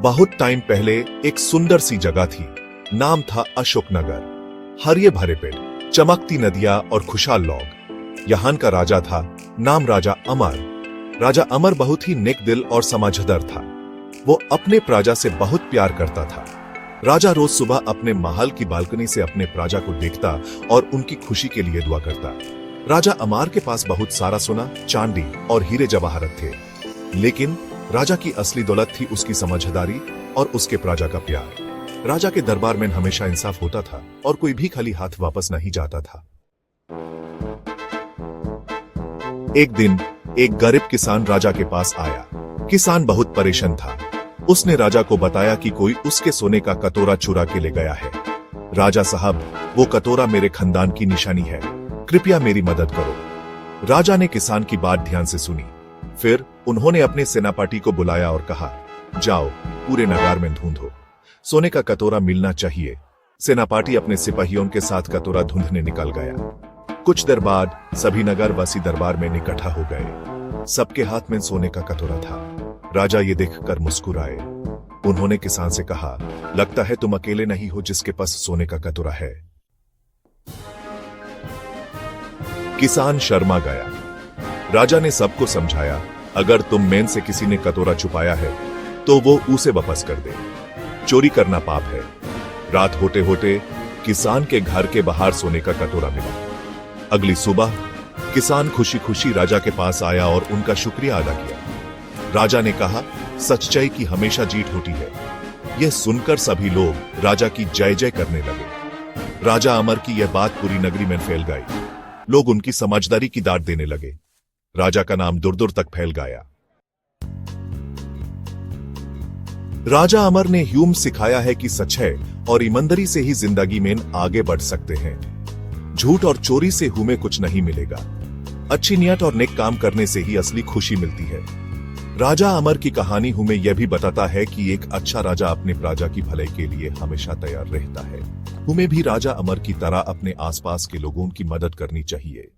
बहुत टाइम पहले एक सुंदर सी जगह थी। नाम था अशोकनगर। हरे भरे पेड़, चमकती नदियां और खुशहाल लोग। यहाँ का राजा था, नाम राजा अमर। राजा अमर बहुत ही नेक दिल और समझदार था। वो अपने प्रजा से बहुत प्यार करता था। राजा रोज सुबह अपने महल की बालकनी से अपने प्रजा को देखता और उनकी खुशी के लिए दुआ करता। राजा अमर के पास बहुत सारा सोना, चांदी और हीरे जवाहरत थे, लेकिन राजा की असली दौलत थी उसकी समझदारी और उसके प्रजा का प्यार। राजा के दरबार में हमेशा इंसाफ होता था और कोई भी खाली हाथ वापस नहीं जाता था। एक दिन एक गरीब किसान राजा के पास आया। किसान बहुत परेशान था। उसने राजा को बताया कि कोई उसके सोने का कटोरा चुरा के ले गया है। राजा साहब, वो कटोरा मेरे खानदान की निशानी है, कृपया मेरी मदद करो। राजा ने किसान की बात ध्यान से सुनी। फिर उन्होंने अपने सेनापति को बुलाया और कहा, जाओ पूरे नगर में ढूंढो, सोने का कटोरा मिलना चाहिए। सेनापति अपने सिपाहियों के साथ कटोरा ढूंढने निकल गया। कुछ देर बाद सभी नगरवासी दरबार में इकट्ठा हो गए। सबके हाथ में सोने का कटोरा था। राजा ये देखकर मुस्कुराए। उन्होंने किसान से कहा, लगता है तुम अकेले नहीं हो जिसके पास सोने का कटोरा है। किसान शर्मा गया। राजा ने सबको समझाया, अगर तुम में से किसी ने कटोरा छुपाया है तो वो उसे वापस कर दे। चोरी करना पाप है। रात होते होते किसान के घर के बाहर सोने का कटोरा मिला। अगली सुबह किसान खुशी खुशी राजा के पास आया और उनका शुक्रिया अदा किया। राजा ने कहा, सच्चाई की हमेशा जीत होती है। यह सुनकर सभी लोग राजा की जय जय करने लगे। राजा अमर की यह बात पूरी नगरी में फैल गई। लोग उनकी समझदारी की दाद देने लगे। राजा का नाम दूर दूर तक फैल गया। राजा अमर ने ह्यूम सिखाया है कि सच्चाई और ईमानदारी से ही जिंदगी में आगे बढ़ सकते हैं। झूठ और चोरी से हमें कुछ नहीं मिलेगा। अच्छी नियत और नेक काम करने से ही असली खुशी मिलती है। राजा अमर की कहानी हमें यह भी बताता है कि एक अच्छा राजा अपने प्रजा की भलाई के लिए हमेशा तैयार रहता है। हमें भी राजा अमर की तरह अपने आसपास के लोगों की मदद करनी चाहिए।